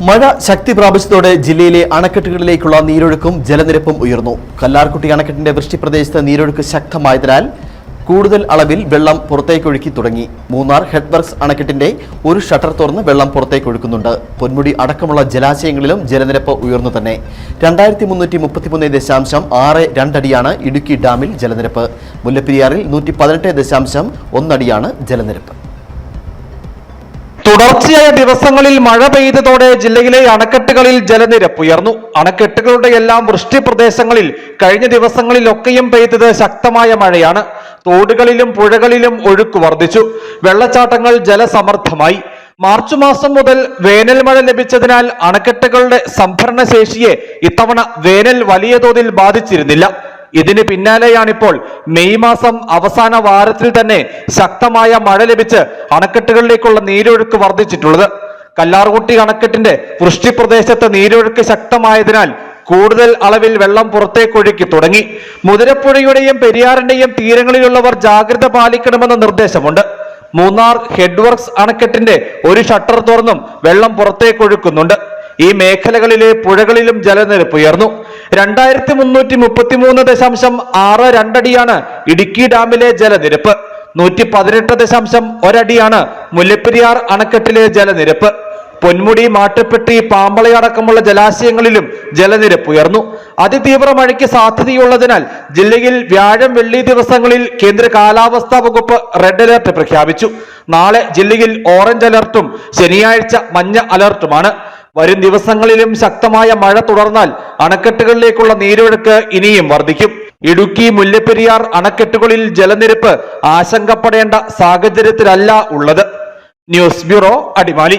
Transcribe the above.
മഴ ശക്തി പ്രാപിച്ചതോടെ ജില്ലയിലെ അണക്കെട്ടുകളിലേക്കുള്ള നീരൊഴുക്കും ജലനിരപ്പും ഉയർന്നു. കല്ലാർകുട്ടി അണക്കെട്ടിന്റെ വൃഷ്ടിപ്രദേശത്ത് നീരൊഴുക്ക് ശക്തമായതിനാൽ കൂടുതൽ അളവിൽ വെള്ളം പുറത്തേക്കൊഴുക്കി തുടങ്ങി. മൂന്നാർ ഹെഡ്വർക്സ് അണക്കെട്ടിന്റെ ഒരു ഷട്ടർ തുറന്ന് വെള്ളം പുറത്തേക്കൊഴുക്കുന്നുണ്ട്. പൊന്മുടി അടക്കമുള്ള ജലാശയങ്ങളിലും ജലനിരപ്പ് ഉയർന്നു തന്നെ. 2333.62 അടിയാണ് ഇടുക്കി ഡാമിൽ ജലനിരപ്പ്. മുല്ലപ്പെരിയാറിൽ 118.1 അടിയാണ് ജലനിരപ്പ്. തുടർച്ചയായ ദിവസങ്ങളിൽ മഴ പെയ്തതോടെ ജില്ലയിലെ അണക്കെട്ടുകളിൽ ജലനിരപ്പ് ഉയർന്നു. അണക്കെട്ടുകളുടെ എല്ലാം വൃഷ്ടി പ്രദേശങ്ങളിൽ കഴിഞ്ഞ ദിവസങ്ങളിലൊക്കെയും പെയ്തത് ശക്തമായ മഴയാണ്. തോടുകളിലും പുഴകളിലും ഒഴുക്ക് വർദ്ധിച്ചു. വെള്ളച്ചാട്ടങ്ങൾ ജലസമൃദ്ധമായി. മാർച്ച് മാസം മുതൽ വേനൽ മഴ ലഭിച്ചതിനാൽ അണക്കെട്ടുകളുടെ സംഭരണ ശേഷിയെ ഇത്തവണ വേനൽ വലിയ തോതിൽ ബാധിച്ചിരുന്നില്ല. ഇതിന് പിന്നാലെയാണിപ്പോൾ മെയ് മാസം അവസാന വാരത്തിൽ തന്നെ ശക്തമായ മഴ ലഭിച്ച് അണക്കെട്ടുകളിലേക്കുള്ള നീരൊഴുക്ക് വർദ്ധിച്ചിട്ടുള്ളത്. കല്ലാർകുട്ടി അണക്കെട്ടിന്റെ വൃഷ്ടിപ്രദേശത്ത് നീരൊഴുക്ക് ശക്തമായതിനാൽ കൂടുതൽ അളവിൽ വെള്ളം പുറത്തേക്കൊഴുക്കി തുടങ്ങി. മുതിരപ്പുഴയുടെയും പെരിയാറിന്റെയും തീരങ്ങളിലുള്ളവർ ജാഗ്രത പാലിക്കണമെന്ന നിർദ്ദേശമുണ്ട്. മൂന്നാർ ഹെഡ്വർക്സ് അണക്കെട്ടിന്റെ ഒരു ഷട്ടർ തുറന്നും വെള്ളം പുറത്തേക്കൊഴുക്കുന്നുണ്ട്. ഈ മേഖലകളിലെ പുഴകളിലും ജലനിരപ്പ് ഉയർന്നു. 2333.62 അടിയാണ് ഇടുക്കി ഡാമിലെ ജലനിരപ്പ്. 118.1 അടിയാണ് മുല്ലപ്പെരിയാർ അണക്കെട്ടിലെ ജലനിരപ്പ്. പൊന്മുടി, മാട്ടുപ്പെട്ടി, പാമ്പളയടക്കമുള്ള ജലാശയങ്ങളിലും ജലനിരപ്പ് ഉയർന്നു. അതിതീവ്ര മഴയ്ക്ക് സാധ്യതയുള്ളതിനാൽ ജില്ലയിൽ വ്യാഴം, വെള്ളി ദിവസങ്ങളിൽ കേന്ദ്ര കാലാവസ്ഥാ വകുപ്പ് റെഡ് അലർട്ട് പ്രഖ്യാപിച്ചു. നാളെ ജില്ലയിൽ ഓറഞ്ച് അലർട്ടും ശനിയാഴ്ച മഞ്ഞ അലർട്ടുമാണ്. വരും ദിവസങ്ങളിലും ശക്തമായ മഴ തുടർന്നാൽ അണക്കെട്ടുകളിലേക്കുള്ള നീരൊഴുക്ക് ഇനിയും വർദ്ധിക്കും. ഇടുക്കി, മുല്ലപ്പെരിയാർ അണക്കെട്ടുകളിൽ ജലനിരപ്പ് ആശങ്കപ്പെടേണ്ട സാഹചര്യത്തിലല്ല ഉള്ളത്. News bureau, Adimali.